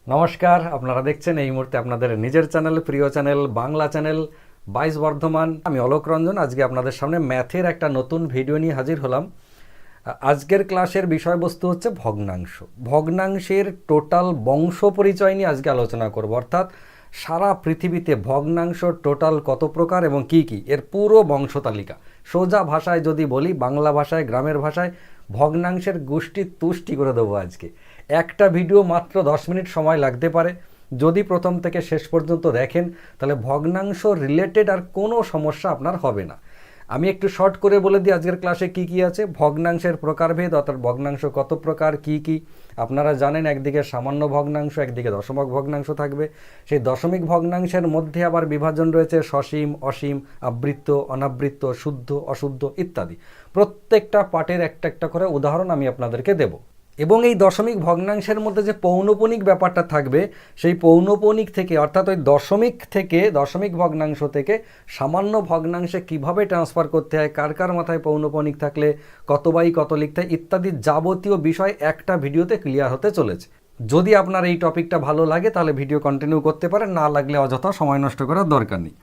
নমস্কার, আপনারা দেখছেন এই মুহূর্তে আপনাদের নিজের চ্যানেল, প্রিয় চ্যানেল, বাংলা চ্যানেল 22 বর্ধমান। আমি অলোক রঞ্জন। আজকে আপনাদের সামনে ম্যাথের একটা নতুন ভিডিও নিয়ে হাজির হলাম। আজকের ক্লাসের বিষয়বস্তু হচ্ছে ভগ্নাংশ। ভগ্নাংশের টোটাল বংশ পরিচয় নিয়ে আজকে আলোচনা করব, অর্থাৎ সারা পৃথিবীতে ভগ্নাংশ টোটাল কত প্রকার এবং কি কি, এর পুরো বংশ তালিকা। সোজা ভাষায় যদি বলি, বাংলা ভাষায়, গ্রামের ভাষায়, ভগ্নাংশের গোষ্ঠী তুষ্টি করে দেবো আজকে। একটা ভিডিও মাত্র 10 মিনিট সময় লাগতে পারে। যদি প্রথম থেকে শেষ পর্যন্ত দেখেন তাহলে ভগ্নাংশ রিলেটেড আর কোনো সমস্যা আপনার হবে না। আমি একটু শর্ট করে বলে দিই আজকের ক্লাসে কি কি আছে। ভগ্নাংশের প্রকারভেদ, অর্থাৎ ভগ্নাংশ কত প্রকার, কি কি আপনারা জানেন। একদিকে সামান্য ভগ্নাংশ, একদিকে দশমিক ভগ্নাংশ থাকবে। সেই দশমিক ভগ্নাংশের মধ্যে আবার বিভাজন রয়েছে সসীম, অসীম, আবৃত্ত, অনাবৃত্ত, শুদ্ধ, অশুদ্ধ ইত্যাদি। প্রত্যেকটা পার্টের একটা একটা করে উদাহরণ আমি আপনাদেরকে দেব। এবং এই দশমিক ভগ্নাংশের মধ্যে যে পৌনপণিক ব্যাপারটা থাকবে, সেই পৌনপণিক থেকে, অর্থাৎ ওই দশমিক থেকে, দশমিক ভগ্নাংশ থেকে সামান্য ভগ্নাংশে কিভাবে ট্রান্সফার করতে হয়, কার কার মাথায় পৌনপণিক থাকলে কত বাই কত লিখতে হয় ইত্যাদি যাবতীয় বিষয় একটা ভিডিওতে ক্লিয়ার হতে চলেছে। যদি আপনার এই টপিকটা ভালো লাগে তাহলে ভিডিও কন্টিনিউ করতে পারেন, না লাগলে অযথা সময় নষ্ট করার দরকার নেই।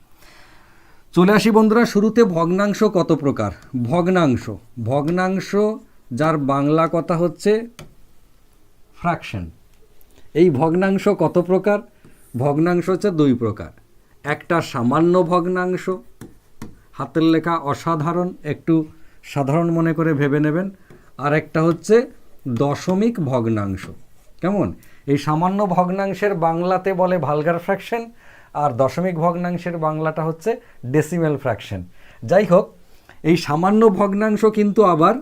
চলে আসি বন্ধুরা, শুরুতে ভগ্নাংশ কত প্রকার। ভগ্নাংশ, ভগ্নাংশ যার বাংলা কথা হচ্ছে ফ্র্যাকশন। এই ভগ্নাংশ কত প্রকার? ভগ্নাংশ হচ্ছে দুই প্রকার। একটা সামান্য ভগ্নাংশ, হাতের লেখা অসাধারণ, একটু সাধারণ মনে করে ভেবে নেবেন। আর একটা হচ্ছে দশমিক ভগ্নাংশ। কেমন? এই সামান্য ভগ্নাংশের বাংলাতে বলে ভালগার ফ্র্যাকশন, আর দশমিক ভগ্নাংশের বাংলাটা হচ্ছে ডেসিমেল ফ্র্যাকশন। যাই হোক, এই সামান্য ভগ্নাংশ কিন্তু আবার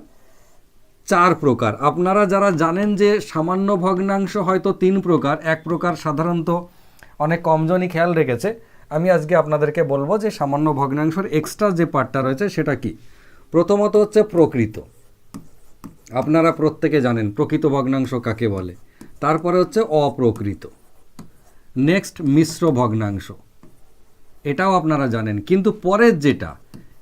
চার প্রকার। আপনারা যারা জানেন যে সামান্য ভগ্নাংশ হয়তো তিন প্রকার, এক প্রকার সাধারণত অনেক কমজনই খেয়াল রেখেছে। আমি আজকে আপনাদেরকে বলবো যে সামান্য ভগ্নাংশের এক্সট্রা যে পার্টটা রয়েছে সেটা কি। প্রথমত হচ্ছে প্রকৃত। আপনারা প্রত্যেকে জানেন প্রকৃত ভগ্নাংশ কাকে বলে। তারপরে হচ্ছে অপ্রকৃত। নেক্সট মিশ্র ভগ্নাংশ, এটাও আপনারা জানেন। কিন্তু পরের যেটা,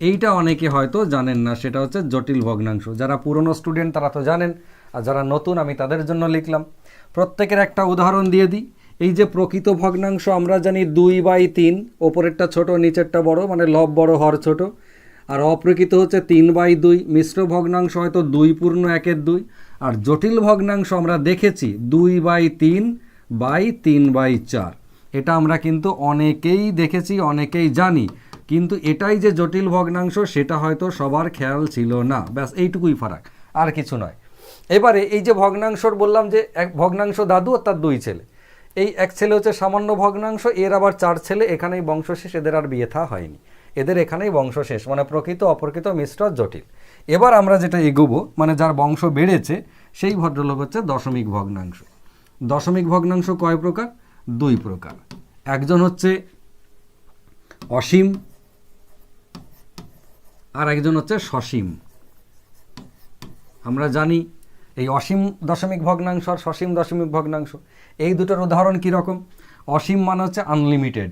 এইটা অনেকে হয়তো জানেন না, সেটা হচ্ছে জটিল ভগ্নাংশ। যারা পুরনো স্টুডেন্ট তারা তো জানেন, আর যারা নতুন আমি তাদের জন্য লিখলাম। প্রত্যেকের একটা উদাহরণ দিয়ে দিই। এই যে প্রকৃত ভগ্নাংশ আমরা জানি 2/3, ওপরেরটা ছোট নিচেরটা বড়, মানে লব বড় হর ছোট। আর অপ্রকৃত হচ্ছে 3/2। মিশ্র ভগ্নাংশ হয়তো 2/1/2। আর জটিল ভগ্নাংশ আমরা দেখেছি 2/3/3/4। এটা আমরা কিন্তু অনেকেই দেখেছি, অনেকেই জানি, কিন্তু এটাই যে জটিল ভগ্নাংশ সেটা হয়তো সবার খেয়াল ছিল না। ব্যাস এইটুকুই ফারাক, আর কিছু নয়। এবারে এই যে ভগ্নাংশর বললাম যে এক ভগ্নাংশ দাদু আর তার 2 ছেলে। এই এক ছেলে হচ্ছে সামান্য ভগ্নাংশ, এর আবার 4 ছেলে, এখানেই বংশ শেষ, এদের আর বিয়ে থা হয়নি, এদের এখানেই বংশ শেষ, মানে প্রকৃত, অপ্রকৃত, মিশ্র, জটিল। এবার আমরা যেটা এগোবো, মানে যার বংশ বেড়েছে, সেই ভদ্রলোক হচ্ছে দশমিক ভগ্নাংশ। দশমিক ভগ্নাংশ কয় প্রকার? 2 প্রকার। একজন হচ্ছে অসীম, আর একজন হচ্ছে সসীম। আমরা জানি এই অসীম দশমিক ভগ্নাংশ আর সসীম দশমিক ভগ্নাংশ, এই দুটোর উদাহরণ কীরকম। অসীম মানে হচ্ছে আনলিমিটেড,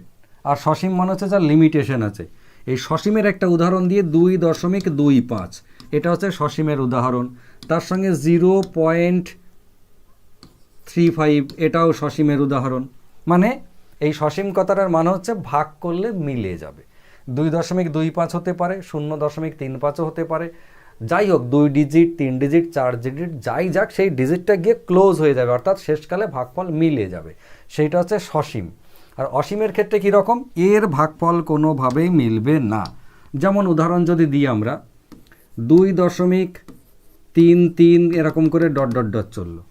আর সসীম মানে হচ্ছে যার লিমিটেশন আছে। এই সসীমের একটা উদাহরণ দিয়ে 2.25, এটা হচ্ছে সসীমের উদাহরণ। তার সঙ্গে 0.35, এটাও সসীমের উদাহরণ। মানে এই সসীম কথাটার মানে হচ্ছে ভাগ করলে মিলে যাবে। 2.25 হতে পারে, 0.35ও হতে পারে। যাই হোক, 2 ডিজিট, 3 ডিজিট, 4 ডিজিট, যাই যাক, সেই ডিজিটটা গিয়ে ক্লোজ হয়ে যাবে, অর্থাৎ শেষকালে ভাগফল মিলে যাবে। সেইটা হচ্ছে সসীম। আর অসীমের ক্ষেত্রে কীরকম? এর ভাগফল কোনোভাবেই মিলবে না। যেমন উদাহরণ যদি দিই আমরা, 2.33 এরকম করে ডট ডট ডট চললো,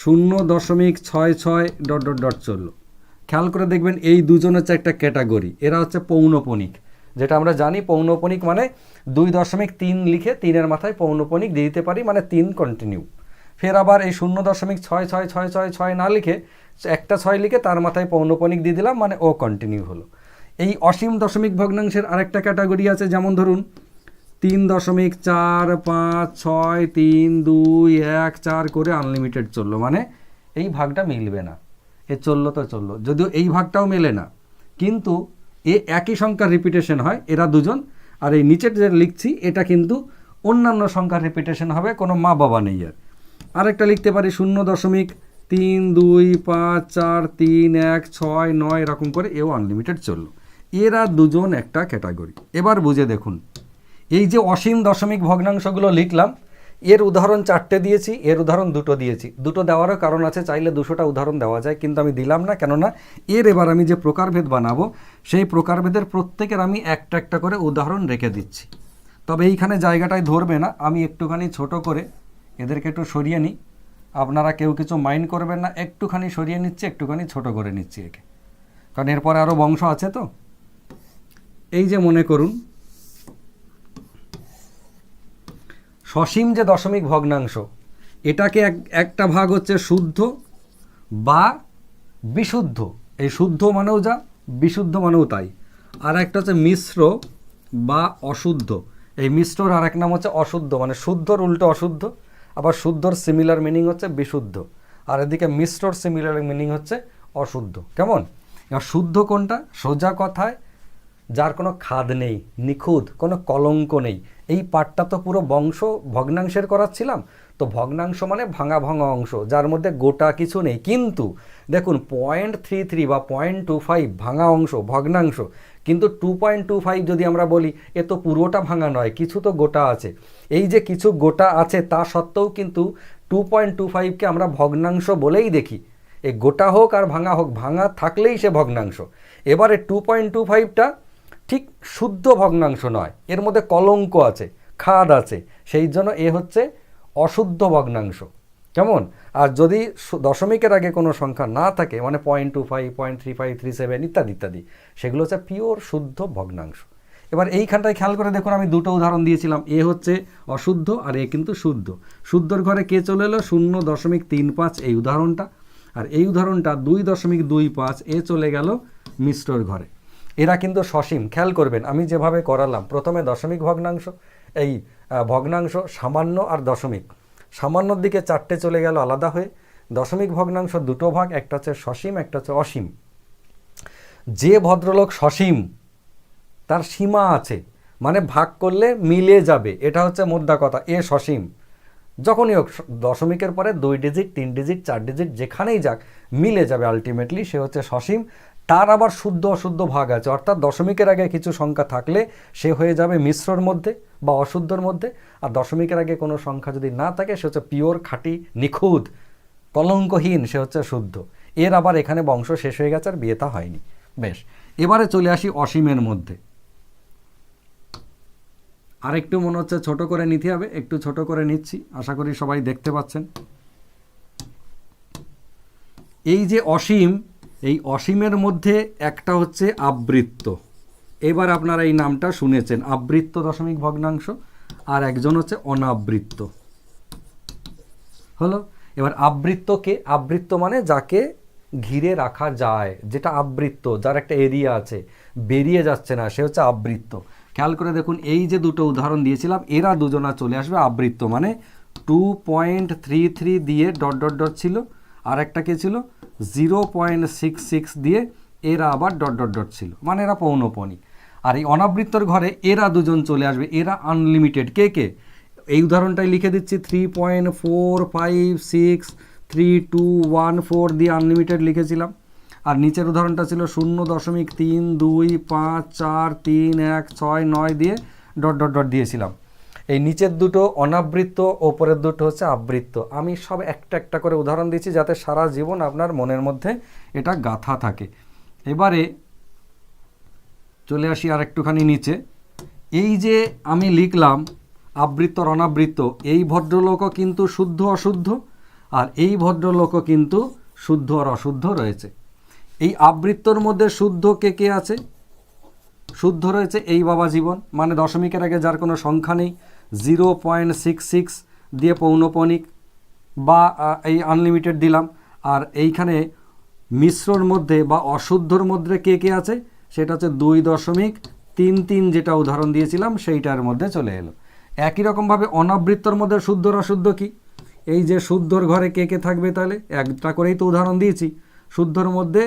0.66 ডট ডট ডট চললো। খেয়াল করে দেখবেন এই দুজন হচ্ছে একটা ক্যাটাগরি, এরা হচ্ছে পৌনপণিক। যেটা আমরা জানি পৌনপণিক মানে 2.3 লিখে 3-এর মাথায় পৌনপণিক দিয়ে দিতে পারি, মানে 3 কন্টিনিউ। ফের আবার এই 0.666666 না লিখে একটা 6 লিখে তার মাথায় পৌনপণিক দিয়ে দিলাম, মানে ও কন্টিনিউ হলো। এই অসীম দশমিক ভগ্নাংশের আরেকটা ক্যাটাগরি আছে, যেমন ধরুন 3.456321 করে আনলিমিটেড চললো, মানে এই ভাগটা মিলবে না। এ চললো তো চললো, যদিও এই ভাগটাও মেলে না, কিন্তু এ একই সংখ্যার রিপিটেশন হয়, এরা দুজন। আর এই নিচের যে লিখছি এটা কিন্তু অন্যান্য সংখ্যার রিপিটেশন হবে, কোনো মা বাবা নেই। আরেকটা লিখতে পারি 0.3 3 2 5 4 3 1 6 9 এরকম করে এও আনলিমিটেড চললো। এরা দুজন একটা ক্যাটাগরি। এবার বুঝে দেখুন, এই যে অসীম দশমিক ভগ্নাংশগুলো লিখলাম, এর উদাহরণ 4টে দিয়েছি, এর উদাহরণ 2টো দিয়েছি। 2টো দেওয়ারও কারণ আছে, চাইলে 200টা উদাহরণ দেওয়া যায়, কিন্তু আমি দিলাম না। কেননা এর এবার আমি যে প্রকারভেদ বানাবো, সেই প্রকারভেদের প্রত্যেকের আমি একটা একটা করে উদাহরণ রেখে দিচ্ছি। তবে এইখানে জায়গাটায় ধরবে না, আমি একটুখানি ছোট করে এদেরকে একটু সরিয়ে নিই। আপনারা কেউ কিছু মাইন্ড করবেন না, একটুখানি সরিয়ে নিচ্ছি, একটুখানি ছোট করে নিচ্ছি একে, কারণ এরপরে আরও বংশ আছে। তো এই যে মনে করুন সসীম যে দশমিক ভগ্নাংশ, এটাকে একটা ভাগ হচ্ছে শুদ্ধ বা বিশুদ্ধ। এই শুদ্ধ মানেও যা, বিশুদ্ধ মানেও তাই। আর একটা হচ্ছে মিশ্র বা অশুদ্ধ। এই মিশ্রর আর এক নাম হচ্ছে অশুদ্ধ, মানে শুদ্ধর উল্টো অশুদ্ধ। আবার শুদ্ধর সিমিলার মিনিং হচ্ছে বিশুদ্ধ, আর এদিকে মিশ্রর সিমিলার মিনিং হচ্ছে অশুদ্ধ। কেমন? এবার শুদ্ধ কোনটা? সোজা কথায় যার কোনো খাদ নেই, নিখুঁত, কোনো কলঙ্ক নেই। এই পার্টটা তো পুরো বংশ ভগ্নাংশের করাচ্ছিলাম। তো ভগ্নাংশ মানে ভাঙা ভাঙা অংশ, যার মধ্যে গোটা কিছু নেই। কিন্তু দেখুন 0.33 বা 0.25 ভাঙা অংশ, ভগ্নাংশ। কিন্তু 2.25 যদি আমরা বলি, এ তো পুরোটা ভাঙা নয়, কিছু তো গোটা আছে। এই যে কিছু গোটা আছে, তা সত্ত্বেও কিন্তু 2.25কে আমরা ভগ্নাংশ বলেই দেখি। এই গোটা হোক আর ভাঙা হোক, ভাঙা থাকলেই সে ভগ্নাংশ। এবারে 2.25টা ঠিক শুদ্ধ ভগ্নাংশ নয়, এর মধ্যে কলঙ্ক আছে, খাদ আছে, সেই জন্য এ হচ্ছে অশুদ্ধ ভগ্নাংশ। কেমন? আর যদি দশমিকের আগে কোনো সংখ্যা না থাকে, মানে 0.25 0.35 37 ইত্যাদি ইত্যাদি, সেগুলো হচ্ছে পিওর শুদ্ধ ভগ্নাংশ। এবার এইখানটায় খেয়াল করে দেখুন, আমি 2টো উদাহরণ দিয়েছিলাম। এ হচ্ছে অশুদ্ধ আর এ কিন্তু শুদ্ধ। শুদ্ধর ঘরে কে চলে এলো? 0.35 এই উদাহরণটা। আর এই উদাহরণটা 2.25 এ চলে গেল মিশ্রর ঘরে। এরা কিন্তু সসীম। খেয়াল করবেন, আমি যেভাবে করালাম, প্রথমে দশমিক ভগ্নাংশ, এই ভগ্নাংশ সামান্য আর দশমিক, সামান্যর দিকে 4টে চলে গেল আলাদা হয়ে। দশমিক ভগ্নাংশ 2টো ভাগ, একটা হচ্ছে সসীম, একটা হচ্ছে অসীম। যে ভদ্রলোক সসীম, তার সীমা আছে, মানে ভাগ করলে মিলে যাবে, এটা হচ্ছে মোদ্দা কথা। এ সসীম, যখনই হোক, দশমিকের পরে 2 ডিজিট 3 ডিজিট 4 ডিজিট যেখানেই যাক মিলে যাবে আলটিমেটলি, সে হচ্ছে সসীম। তার আবার শুদ্ধ অশুদ্ধ ভাগ আছে, অর্থাৎ দশমিকের আগে কিছু সংখ্যা থাকলে সে হয়ে যাবে মিশ্রর মধ্যে বা অশুদ্ধর মধ্যে। আর দশমিকের আগে কোনো সংখ্যা যদি না থাকে, সে হচ্ছে পিওর, খাঁটি, নিখুঁত, কলঙ্কহীন, সে হচ্ছে শুদ্ধ। এর আবার এখানে বংশ শেষ হয়ে গেছে, আর বিয়েটা হয়নি। বেশ, এবারে চলে আসি অসীমের মধ্যে। আর একটু মনে হচ্ছে ছোট করে নিতে হবে, একটু ছোট করে নিচ্ছি, আশা করি সবাই দেখতে পাচ্ছেন। এই যে অসীম, এই অসীমের মধ্যে একটা হচ্ছে আবৃত্ত। এবার আপনারা এই নামটা শুনেছেন, আবৃত্ত দশমিক ভগ্নাংশ। আর একজন হচ্ছে অনাবৃত্ত। হলো? এবার আবৃত্তকে, আবৃত্ত মানে যাকে ঘিরে রাখা যায়, যেটা আবৃত্ত, যার একটা এরিয়া আছে, বেরিয়ে যাচ্ছে না, সে হচ্ছে আবৃত্ত। খেয়াল করে দেখুন, এই যে 2টো উদাহরণ দিয়েছিলাম, এরা দুজনা চলে আসবে আবৃত্ত, মানে 2.33 দিয়ে ডট ডট ডট ছিল, আর একটা কে ছিল 0.66 দিয়ে, এরা আবার ডট ডট ডট ছিল, মানে এরা পৌনপনি। আর এই অনাবৃত্তর ঘরে এরা দুজন চলে আসবে, এরা আনলিমিটেড। কে কে? এই উদাহরণটাই লিখে দিচ্ছি, 3.4563214 দিয়ে আনলিমিটেড লিখেছিলাম। আর নিচের উদাহরণটা ছিল 0.32543169 দিয়ে ডট ডট ডট দিয়েছিলাম। এই নিচের দুটো অনাবৃত্ত, ওপরের দুটো হচ্ছে আবৃত্ত। আমি সব একটা একটা করে উদাহরণ দিচ্ছি, যাতে সারা জীবন আপনার মনের মধ্যে এটা গাঁথা থাকে। এবারে চলে আসি আর একটুখানি নিচে। এই যে আমি লিখলাম আবৃত্ত আর অনাবৃত্ত, এই ভদ্রলোকও কিন্তু শুদ্ধ অশুদ্ধ, আর এই ভদ্রলোকও কিন্তু শুদ্ধ আর অশুদ্ধ রয়েছে। এই আবৃত্তর মধ্যে শুদ্ধ কে কে আছে? শুদ্ধ রয়েছে এই বাবা জীবন, মানে দশমিকের আগে যার কোনো সংখ্যা নেই, 0.66 দিয়ে পৌনপনিক বা এই আনলিমিটেড দিলাম। আর এইখানে মিশ্রর মধ্যে বা অশুদ্ধর মধ্যে কে কে আছে? সেটা হচ্ছে 2.33, যেটা উদাহরণ দিয়েছিলাম সেইটার মধ্যে চলে এলো। একই রকমভাবে অনাবৃত্তর মধ্যে শুদ্ধ আর অশুদ্ধ কি? এই যে শুদ্ধর ঘরে কে কে থাকবে? তাহলে একটা করেই তো উদাহরণ দিয়েছি। শুদ্ধর মধ্যে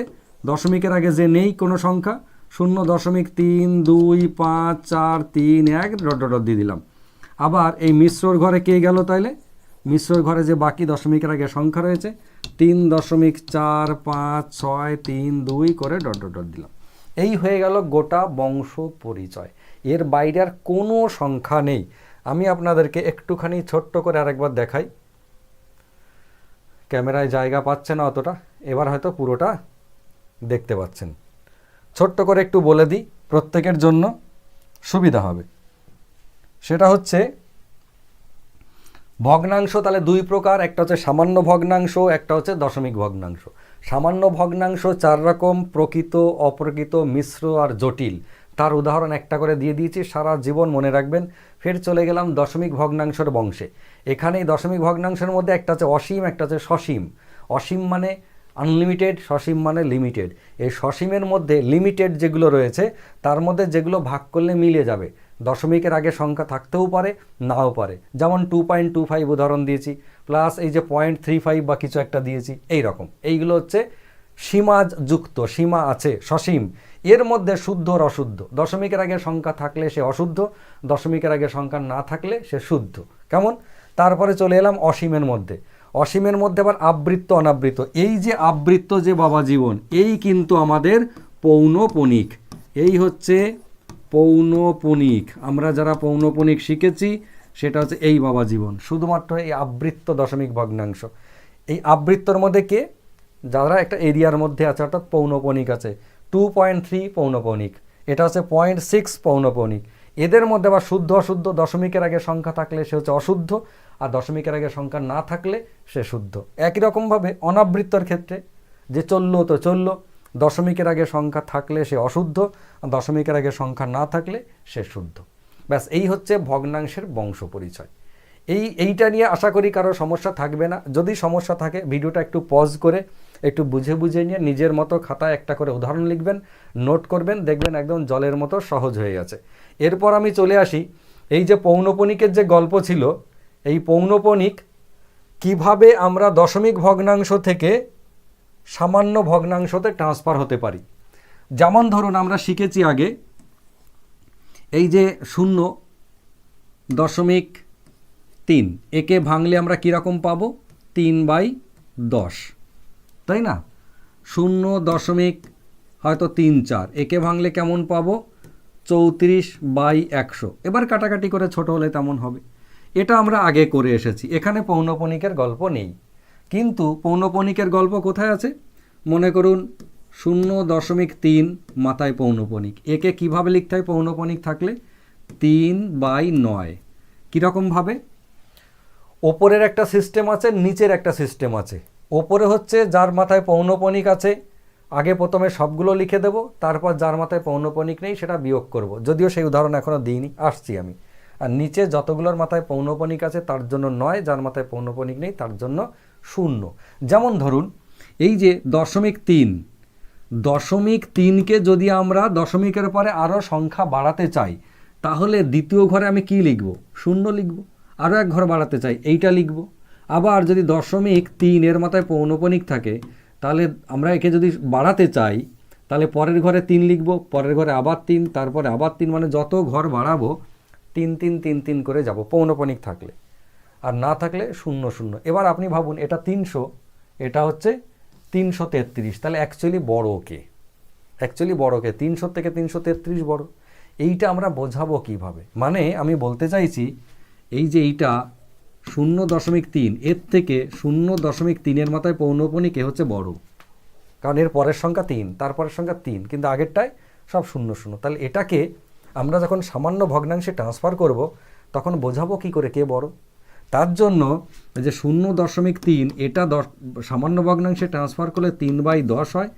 দশমিকের আগে যে নেই কোনো সংখ্যা, 0.325431 ডট ডট ডট দিয়ে দিলাম। আবার এই মিশ্রর ঘরে কে গেল? তাহলে মিশ্র ঘরে যে বাকি দশমিকের আগে সংখ্যা রয়েছে 3.45632 করে ডট ডট ডট দিলাম। এই হয়ে গেল গোটা বংশ পরিচয়। এর বাইরে আর কোনো সংখ্যা নেই। আমি আপনাদেরকে একটুখানি ছোট্ট করে আরেকবার দেখাই, ক্যামেরায় জায়গা পাচ্ছে না অতটা, এবার হয়তো পুরোটা দেখতে পাচ্ছেন। ছোট্ট করে একটু বলে দিই, প্রত্যেকের জন্য সুবিধা হবে। সেটা হচ্ছে ভগ্নাংশ তাহলে দুই প্রকার, একটা হচ্ছে সামান্য ভগ্নাংশ, একটা হচ্ছে দশমিক ভগ্নাংশ। সামান্য ভগ্নাংশ 4 রকম, প্রকৃত, অপ্রকৃত, মিশ্র আর জটিল। তার উদাহরণ একটা করে দিয়ে দিয়েছি, সারা জীবন মনে রাখবেন। ফের চলে গেলাম দশমিক ভগ্নাংশের বংশে। এখানে এই দশমিক ভগ্নাংশের মধ্যে একটা হচ্ছে অসীম, একটা হচ্ছে সসীম। অসীম মানে আনলিমিটেড, সসীম মানে লিমিটেড। এই সসীমের মধ্যে লিমিটেড যেগুলো রয়েছে তার মধ্যে যেগুলো ভাগ করলে মিলে যাবে, দশমিকের আগে সংখ্যা থাকতেও পারে নাও পারে, যেমন 2.25 উদাহরণ দিয়েছি, প্লাস এই যে 0.35 বা কিছু একটা দিয়েছি, এই রকম। এইগুলো হচ্ছে সীমা যুক্ত, সীমা আছে, সসীম। এর মধ্যে শুদ্ধ আর অশুদ্ধ, দশমিকের আগে সংখ্যা থাকলে সে অশুদ্ধ, দশমিকের আগে সংখ্যা না থাকলে সে শুদ্ধ। কেমন? তারপরে চলে এলাম অসীমের মধ্যে। অসীমের মধ্যে আবার আবৃত্ত, অনাবৃত্ত। এই যে আবৃত্ত যে বাবা জীবন, এই কিন্তু আমাদের পৌনঃপুনিক। এই হচ্ছে পৌনঃপুনিক। আমরা যারা পৌনঃপুনিক শিখেছি সেটা হচ্ছে এই বাবা জীবন, শুধুমাত্র এই আবৃত্ত দশমিক ভগ্নাংশ। এই আবৃত্তর মধ্যে কে? যারা একটা এরিয়ার মধ্যে আছে, অর্থাৎ পৌনঃপুনিক আছে। 2.3 পৌনঃপুনিক, এটা হচ্ছে 0.6 পৌনঃপুনিক। এদের মধ্যে আবার শুদ্ধ অশুদ্ধ, দশমিকের আগে সংখ্যা থাকলে সে হচ্ছে অশুদ্ধ, আর দশমিকের আগে সংখ্যা না থাকলে সে শুদ্ধ। একই রকমভাবে অনাবৃত্তর ক্ষেত্রে যে চললো তো চললো, দশমিকের আগে সংখ্যা থাকলে সে অশুদ্ধ, আর দশমিকের আগে সংখ্যা না থাকলে সে শুদ্ধ। ব্যাস, এই হচ্ছে ভগ্নাংশের বংশ পরিচয়। এইটা নিয়ে আশা করি কারো সমস্যা থাকবে না। যদি সমস্যা থাকে ভিডিওটা একটু পজ করে একটু বুঝে বুঝে নিয়ে নিজের মতো খাতায় একটা করে উদাহরণ লিখবেন, নোট করবেন, দেখবেন একদম জলের মতো সহজ হয়ে গেছে। এরপর আমি চলে আসি, এই যে পৌনঃপুনিকের যে গল্প ছিল, এই পৌনঃপুনিক কিভাবে আমরা দশমিক ভগ্নাংশ থেকে সামান্য ভগ্নাংশতে ট্রান্সফার হতে পারি। যেমন ধরুন আমরা শিখেছি আগে, এই যে 0.3, একে ভাঙলে আমরা কীরকম পাবো? 3/10, তাই না? 0.34, একে ভাঙলে কেমন পাবো? 34/100। এবার কাটাকাটি করে ছোট হলে তেমন হবে। এটা আমরা আগে করে এসেছি, এখানে পৌনঃপুনিকের গল্প নেই। কিন্তু পৌনঃপুনিকের গল্প কোথায় আছে? মনে করুন 0.3 মাথায় পৌনঃপুনিক, একে কিভাবে লিখতে হয় পৌনঃপুনিক থাকলে? 3/9। কীরকমভাবে? ওপরের একটা সিস্টেম আছে, নিচের একটা সিস্টেম আছে। ওপরে হচ্ছে যার মাথায় পৌনঃপুনিক আছে, আগে প্রথমে সবগুলো লিখে দেব, তারপর যার মাথায় পৌনঃপুনিক নেই সেটা বিয়োগ করব। যদিও সেই উদাহরণ এখনও দিইনি, আসছি আমি। আর নিচে যতগুলোর মাথায় পৌনঃপুনিক আছে তার জন্য 9, যার মাথায় পৌনঃপুনিক নেই তার জন্য 0। যেমন ধরুন এই যে 0.3কে যদি আমরা দশমিকের পরে আরও সংখ্যা বাড়াতে চাই, তাহলে দ্বিতীয় ঘরে আমি কি লিখব? 0 লিখব। আরও এক ঘর বাড়াতে চাই, এইটা লিখব। আবার যদি 0.3 এর মাথায় পৌনঃপুনিক থাকে, তাহলে আমরা একে যদি বাড়াতে চাই তাহলে পরের ঘরে 3 লিখব, পরের ঘরে আবার 3, তারপরে আবার 3, মানে যত ঘর বাড়াবো 3 3 3 3 করে যাব পৌনঃপুনিক থাকলে, আর না থাকলে 0 0। এবার আপনি ভাবুন, এটা 300, এটা হচ্ছে 333, তাহলে অ্যাকচুয়ালি বড় কে? 300 থেকে 333 বড়। এইটা আমরা বোঝাবো কিভাবে? মানে আমি বলতে চাইছি, এই যে এইটা 0.3, এর থেকে 0.3 এর মাথায় পৌনঃপুনিক এ হচ্ছে বড়, কারণ এর পরের সংখ্যা 3, তারপরের সংখ্যা 3, কিন্তু আগেরটায় সব 0 0। তাহলে এটাকে আমরা যখন সামান্য ভগ্নাংশে ট্রান্সফার করব তখন বোঝাবো কি করে কে বড়? তার জন্য যে 0.3 এটা সামান্য ভগ্নাংশে ট্রান্সফার করলে 3/10 হয়,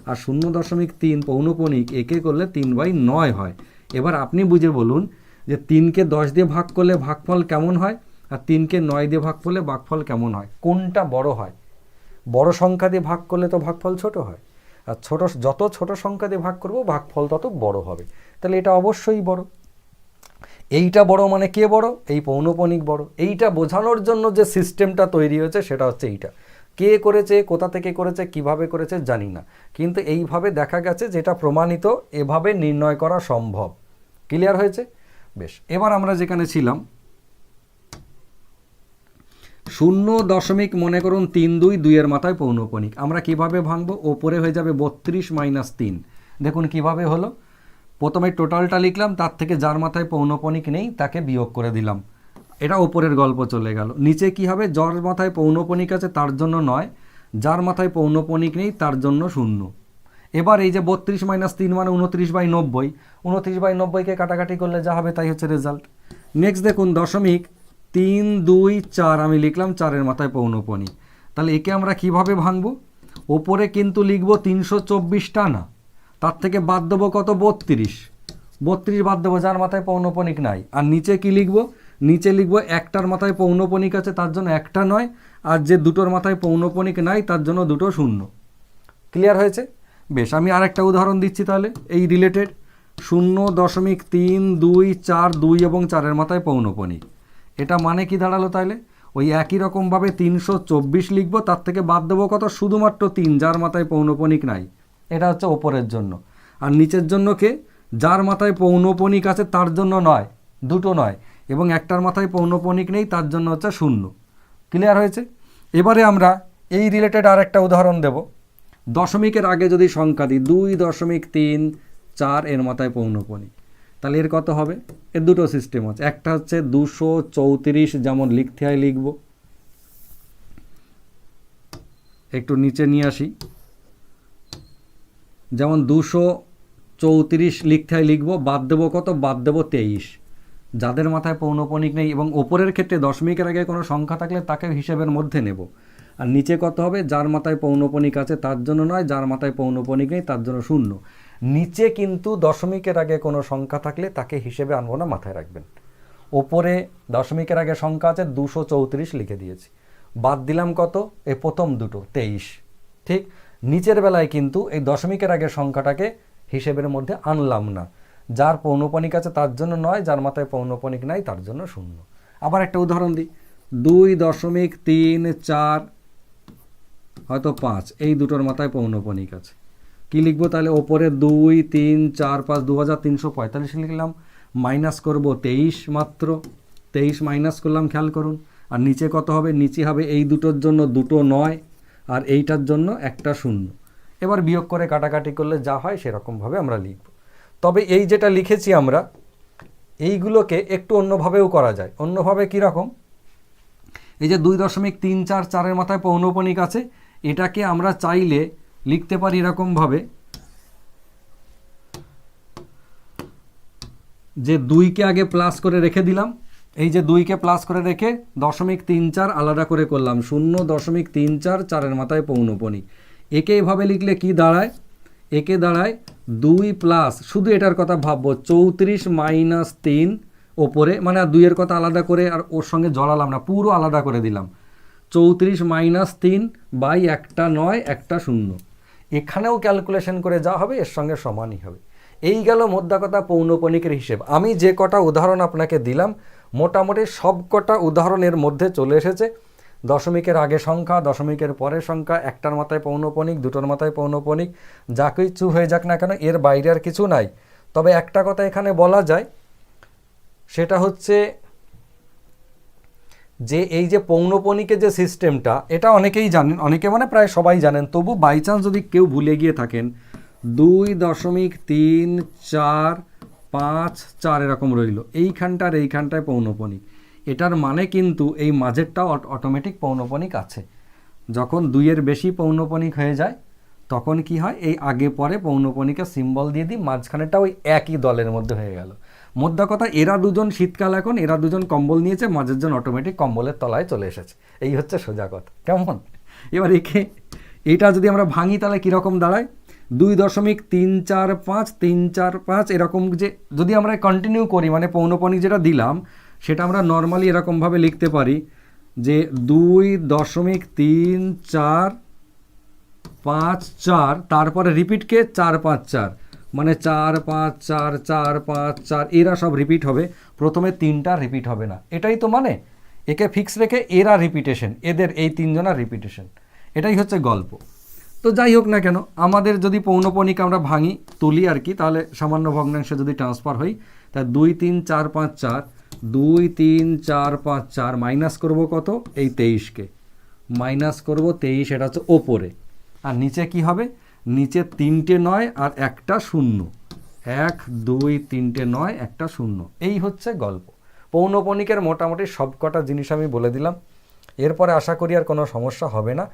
আর 0.3 পৌনঃপুনিক একে করলে 3/9 হয়। এবার আপনি বুঝে বলুন যে 3কে 10 দিয়ে ভাগ করলে ভাগফল কেমন হয়, আর 3কে 9 দিয়ে ভাগ করলে ভাগফল কেমন হয়? কোনটা বড় হয়? বড় সংখ্যা দিয়ে ভাগ করলে তো ভাগফল ছোট হয়, আর যত ছোট সংখ্যা দিয়ে ভাগ করব ভাগফল তত বড় হবে। তাহলে এটা অবশ্যই বড়। এইটা বড় মানে কে বড়? এই পৌনঃপুনিক বড়। এইটা বোঝানোর জন্য যে সিস্টেমটা তৈরি হয়েছে সেটা হচ্ছে এইটা। কে করেছে, কোথা থেকে করেছে, কিভাবে করেছে জানি না, কিন্তু এইভাবে দেখা গেছে যেটা প্রমাণিত, এভাবে নির্ণয় করা সম্ভব। ক্লিয়ার হয়েছে? বেশ, এবার আমরা যেখানে ছিলাম, শূন্য দশমিক মনে করুন 3 2 2-এর মাথায় পৌনঃপুনিক। আমরা কিভাবে ভাঙবো? ওপরে হয়ে যাবে 32 - 3। দেখুন কিভাবে হলো। প্রথমে টোটালটা লিখলাম, তার থেকে যার মাথায় পৌনঃপুনিক নেই তাকে বিয়োগ করে দিলাম। এটা ওপরের গল্প চলে গেল। নিচে কি হবে? যার মাথায় পৌনঃপুনিক আছে তার জন্য 9, যার মাথায় পৌনঃপুনিক নেই তার জন্য 0। এবার এই যে 32 - 3 মানে 29/90, 29/90-কে কাটাকাটি করলে যা হবে তাই হচ্ছে রেজাল্ট। নেক্সট দেখুন 0.324 আমি লিখলাম, 4-এর মাথায় পৌনঃপুনিক। তাহলে একে আমরা কিভাবে ভাঙবো? ওপরে কিন্তু লিখবো 324টা না, তার থেকে বাদ দেবো কত? 32 বাদ দেবো, যার মাথায় পৌনঃপুনিক নাই। আর নিচে কি লিখবো? নিচে লিখবো একটার মাথায় পৌনঃপুনিক আছে তার জন্য একটা 9, আর যে দুটোর মাথায় পৌনঃপুনিক নাই তার জন্য দুটো 0। ক্লিয়ার হয়েছে? বেশ, আমি আরেকটা উদাহরণ দিচ্ছি তাহলে এই রিলেটেড। 0.324 2 এবং 4-এর মাথায় পৌনঃপুনিক। এটা মানে কি দাঁড়ালো তাহলে? ওই একই রকমভাবে 324 লিখবো, তার থেকে বাদ দেবো কত? শুধুমাত্র 3, যার মাথায় পৌনঃপুনিক নাই। এটা হচ্ছে ওপরের জন্য। আর নিচের জন্য কে? যার মাথায় পৌনঃপুনিক আছে তার জন্য 9, দুটো 9, এবং একটার মাথায় পৌনঃপুনিক নেই তার জন্য হচ্ছে 0। ক্লিয়ার হয়েছে? এবারে আমরা এই রিলেটেড আর একটা উদাহরণ দেব। দশমিকের আগে যদি সংখ্যা দিই 2.34 এর মাথায় পৌনঃপুনিক, তাহলে এর কত হবে? এর দুটো সিস্টেম আছে। একটা হচ্ছে 234, যেমন লিখতে হয় লিখব। একটু নিচে নিয়ে আসি। যেমন 234 লিখতে হয় লিখব, বাদ দেবো কত? বাদ দেবো 23, যাদের মাথায় পৌনঃপুনিক নেই। এবং ওপরের ক্ষেত্রে দশমিকের আগে কোনো সংখ্যা থাকলে তাকে হিসেবের মধ্যে নেব। আর নিচে কত হবে? যার মাথায় পৌনঃপুনিক আছে তার জন্য 9, যার মাথায় পৌনঃপুনিক নেই তার জন্য 0। নিচে কিন্তু দশমিকের আগে কোনো সংখ্যা থাকলে তাকে হিসেবে আনবো না, মাথায় রাখবেন। ওপরে দশমিকের আগে সংখ্যা আছে 234 লিখে দিয়েছি, বাদ দিলাম কত? এই প্রথম দুটো 23। ঠিক নিচের বেলায় কিন্তু এই দশমিকের আগে সংখ্যাটাকে হিসেবের মধ্যে আনলাম না। যার পৌনঃপুনিক আছে তার জন্য 9, যার মাথায় পৌনঃপুনিক নাই তার জন্য 0। আবার একটা উদাহরণ দিই। 2.34 হয়তো 5, এই দুটোর মাথায় পৌনঃপুনিক আছে। কি লিখবো তাহলে? ওপরে 2 3 4 5 2345 লিখলাম, মাইনাস করব 23, মাত্র 23 মাইনাস করলাম, খেয়াল করুন। আর নিচে কত হবে? নিচে হবে এই দুটোর জন্য দুটো 9, আর এইটার জন্য একটা 0। এবার বিয়োগ করে কাটাকাটি করলে যা হয় সেরকমভাবে আমরা লিখব। তবে এই যেটা লিখেছি আমরা, এইগুলোকে একটু অন্যভাবেও করা যায়। অন্যভাবে কীরকম? এই যে 2.344-এর মাথায় পৌনঃপুনিক আছে, এটাকে আমরা চাইলে লিখতে পারি এরকমভাবে যে 2কে আগে প্লাস করে রেখে দিলাম। এই যে 2কে প্লাস করে রেখে 0.34 আলাদা করে করলাম, 0.34 4-এর মাথায় পৌনঃপুনিক। একে এভাবে লিখলে কি দাঁড়ায়? একে দাঁড়ায় 2 প্লাস, শুধু এটার কথা ভাববো, 34 - 3 ওপরে, মানে আর 2-এর কথা আলাদা করে আর ওর সঙ্গে জড়ালাম না, পুরো আলাদা করে দিলাম। 34 - 3 বাই একটা 9 একটা 0। এখানেও ক্যালকুলেশন করে যা হবে এর সঙ্গে সমানই হবে। এই গেল মোদ্দা কথা পৌনঃপুনিকের হিসেব। আমি যে কটা উদাহরণ আপনাকে দিলাম, মোটামুটি সব কটা উদাহরণের মধ্যে চলে এসেছে দশমিকের আগে সংখ্যা, দশমিকের পরের সংখ্যা, একটার মাথায় পৌনঃপুনিক, দুটোর মাথায় পৌনঃপুনিক, যা কিছু হয়ে যাক না কেন এর বাইরে আর কিছু নাই। তবে একটা কথা এখানে বলা যায়, সেটা হচ্ছে যে এই যে পৌনঃপুনিকের যে সিস্টেমটা, এটা অনেকেই জানেন, অনেকে মানে প্রায় সবাই জানেন, তবু বাই চান্স যদি কেউ ভুলে গিয়ে থাকেন, 2.345 এরকম রইল, এইখানটার এইখানটায় পৌনঃপুনিক। এটার মানে কিন্তু এই মাঝেরটাও অটোমেটিক পৌনঃপুনিক আছে। যখন 2-এর বেশি পৌনঃপুনিক হয়ে যায় তখন কি হয়? এই আগে পরে পৌনঃপুনিকের সিম্বল দিয়ে দিই, মাঝখানেটা ওই একই দলের মধ্যে হয়ে গেল। মোদ্দা কথা, এরা দুজন শীতকাল, এখন এরা দুজন কম্বল নিয়েছে, মাঝের জন অটোমেটিক কম্বলের তলায় চলে এসেছে। এই হচ্ছে সোজা কথা, কেমন? এবার এটা যদি আমরা ভাঙি তাহলে কীরকম দাঁড়ায়? 2.345 345 এরকম, যে যদি আমরা কন্টিনিউ করি, মানে পৌনঃপুনিক যেটা দিলাম সেটা আমরা নর্মালি এরকমভাবে লিখতে পারি যে 2.3454, তারপরে রিপিটকে 454, মানে 454 454, এরা সব রিপিট হবে, প্রথমে 3টা রিপিট হবে না। এটাই তো মানে, একে ফিক্স রেখে এরা রিপিটেশন, এদের এই 3 জনের রিপিটেশন, এটাই হচ্ছে গল্প। তো যাই হোক না কেন, আমাদের যদি পৌনঃপুনিক আমরা ভাঙি, তুলি আর কি, তাহলে সামান্য ভগ্নাংশে যদি ট্রান্সফার হই, তা 2 3 4 5 4, 2 3 4 5 4 মাইনাস করব কত, এই 23কে মাইনাস করব 23, এটা হচ্ছে ওপরে। আর নিচে কি হবে, নিচে 3টে 9 আর একটা 0, 1 2 3টে 9 একটা 0। এই হচ্ছে গল্প। পৌনঃপুনিকের মোটামুটি সবকটা জিনিস আমি বলে দিলাম। এরপরে আশা করি আর কোনো সমস্যা হবে না।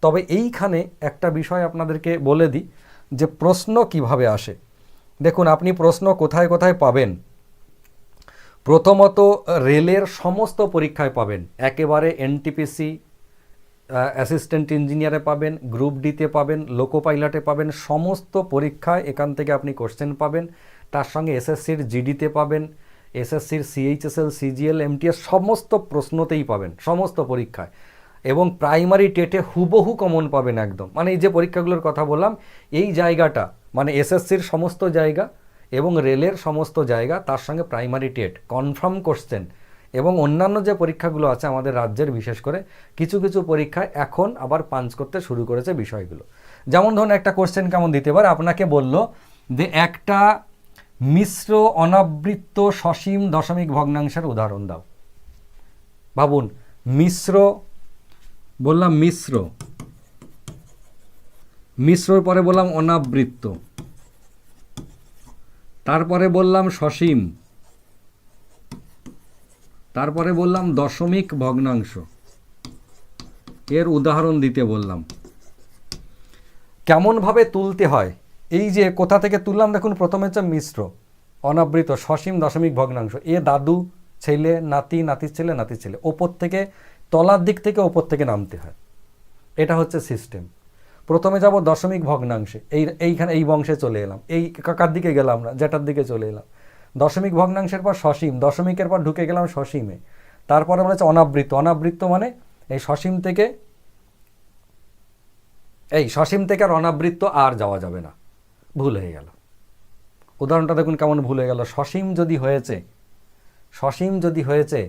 তবে এইখানে একটা বিষয় আপনাদেরকে বলে দিই যে প্রশ্ন কিভাবে আসে। দেখুন, আপনি প্রশ্ন কোথায় কোথায় পাবেন। প্রথমত রেলের সমস্ত পরীক্ষায় পাবেন, একেবারে এনটিপিসি, অ্যাসিস্ট্যান্ট ইঞ্জিনিয়ারে পাবেন, গ্রুপ ডিতে পাবেন, লোকো পাইলটে পাবেন, সমস্ত পরীক্ষায় এখান থেকে আপনি কোশ্চেন পাবেন। তার সঙ্গে এসএসসির জিডিতে পাবেন, এসএসসির সিএইচএসএল, সিজিএল, এমটিএস সমস্ত প্রশ্নতেই পাবেন, সমস্ত পরীক্ষায়। এবং প্রাইমারি টেটে হুবহু কমন পাবেন একদম। মানে এই যে পরীক্ষাগুলোর কথা বললাম, এই জায়গাটা মানে এসএসসির সমস্ত জায়গা এবং রেলের সমস্ত জায়গা, তার সঙ্গে প্রাইমারি টেট কনফার্ম কোশ্চেন। এবং অন্যান্য যে পরীক্ষাগুলো আছে আমাদের রাজ্যের, বিশেষ করে কিছু কিছু পরীক্ষায় এখন আবার পাঞ্চ করতে শুরু করেছে বিষয়গুলো। যেমন ধরুন একটা কোশ্চেন কেমন দিতে পারে, আপনাকে বলল যে একটা মিশ্র অনাবৃত্ত সসীম দশমিক ভগ্নাংশের উদাহরণ দাও। ভাবুন, মিশ্র বললাম, মিশ্রর পরে বললাম অনাবৃত্ত, তারপরে বললাম সসীম, তারপরে বললাম দশমিক ভগ্নাংশ, এর উদাহরণ দিতে বললাম। কেমনভাবে তুলতে হয়, এই যে কোথা থেকে তুললাম দেখুন, প্রথমে হচ্ছে মিশ্র, অনাবৃত, সসীম, দশমিক ভগ্নাংশ। এ দাদু, ছেলে, নাতি, নাতির ছেলে, নাতির ছেলে, ওপর থেকে তলার দিক থেকে ওপর থেকে নামতে হয়। এটা হচ্ছে সিস্টেম। প্রথমে যাব দশমিক ভগ্নাংশে, এইখানে এই বংশে চলে এলাম, এই কাকার দিকে গেলাম না, যেটার দিকে চলে এলাম। দশমিক ভগ্নাংশের পর সসীম, দশমিকের পর ঢুকে গেলাম সসীমে। তারপরে বলেছে অনাবৃত্ত, অনাবৃত্ত মানে এই সসীম থেকে, এই সসীম থেকে আর অনাবৃত্ত আর যাওয়া যাবে না, ভুল হয়ে গেল। উদাহরণটা দেখুন কেমন ভুল হয়ে গেল। সসীম যদি হয়েছে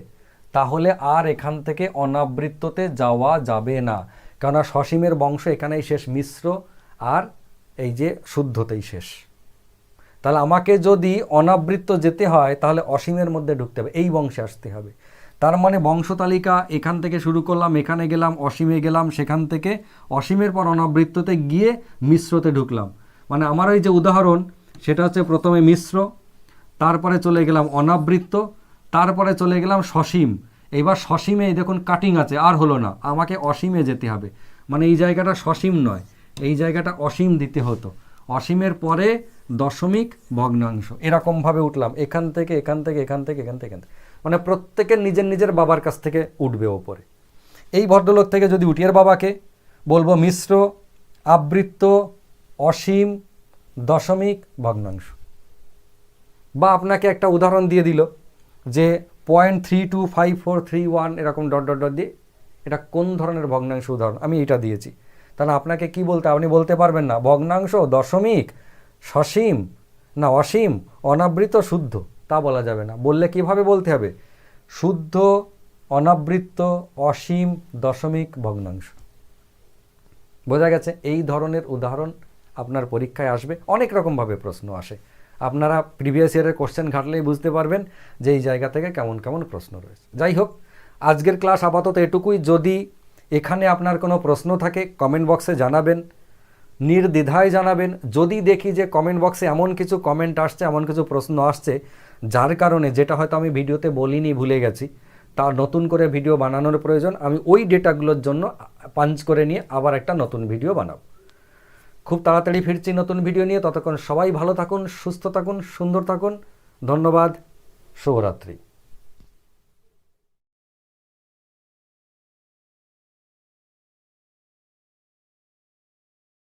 তাহলে আর এখান থেকে অনাবৃত্ততে যাওয়া যাবে না, কেননা সসীমের বংশ এখানেই শেষ, মিশ্র আর এই যে শুদ্ধতেই শেষ। তাহলে আমাকে যদি অনাবৃত্ত যেতে হয় তাহলে অসীমের মধ্যে ঢুকতে হবে, এই বংশে আসতে হবে। তার মানে বংশ তালিকা এখান থেকে শুরু করলাম, এখানে গেলাম, অসীমে গেলাম, সেখান থেকে অসীমের পর অনাবৃত্ততে গিয়ে মিশ্রতে ঢুকলাম। মানে আমার এই যে উদাহরণ, সেটা হচ্ছে প্রথমে মিশ্র, তারপরে চলে গেলাম অনাবৃত্ত, তারপরে চলে গেলাম সসীম। এইবার সসীমে দেখুন কাটিং আছে, আর হলো না, আমাকে অসীমে যেতে হবে। মানে এই জায়গাটা সসীম নয়, এই জায়গাটা অসীম দিতে হতো। অসীমের পরে দশমিক ভগ্নাংশ, এরকমভাবে উঠলাম, এখান থেকে এখান থেকে এখান থেকে এখান থেকে, মানে প্রত্যেকের নিজের নিজের বাবার কাছ থেকে উঠবে ওপরে। এই ভদ্রলোক থেকে যদি উঠিয়ে বাবাকে বলবো মিশ্র, আবৃত্ত, অসীম, দশমিক ভগ্নাংশ। বা আপনাকে একটা উদাহরণ দিয়ে দিল যে 0.325431 এরকম ডট ডট ডট দিয়ে, এটা কোন ধরনের ভগ্নাংশ উদাহরণ, আমি এটা দিয়েছি। তাহলে আপনাকে কি বলতে, আপনি বলতে পারবেন না ভগ্নাংশ, দশমিক, সসীম, না অসীম, অনাবৃত, শুদ্ধ, তা বলা যাবে না। বললে কিভাবে বলতে হবে, শুদ্ধ, অনাবৃত্ত, অসীম, দশমিক, ভগ্নাংশ। বোঝা গেছে? এই ধরনের উদাহরণ আপনার পরীক্ষায় আসবে, অনেক রকমভাবে প্রশ্ন আসে। আপনারা প্রিভিয়াস ইয়ারের কোশ্চেন ঘাটলেই বুঝতে পারবেন যে এই জায়গা থেকে কেমন কেমন প্রশ্ন রয়েছে। যাই হোক, আজকের ক্লাস আপাতত এটুকুই। যদি এখানে আপনার কোনো প্রশ্ন থাকে কমেন্ট বক্সে জানাবেন, নির্দ্বিধায় জানাবেন। যদি দেখি যে কমেন্ট বক্সে এমন কিছু কমেন্ট আসছে, এমন কিছু প্রশ্ন আসছে যার কারণে, যেটা হয়তো আমি ভিডিওতে বলিনি, ভুলে গেছি, তার নতুন করে ভিডিও বানানোর প্রয়োজন, আমি ওই ডেটাগুলোর জন্য পাঞ্চ করে নিয়ে আবার একটা নতুন ভিডিও বানাবো। খুব তাড়াতাড়ি ফিরছি নতুন ভিডিও নিয়ে। ততক্ষণ সবাই ভালো থাকুন, সুস্থ থাকুন, সুন্দর থাকুন। ধন্যবাদ। শুভরাত্রি।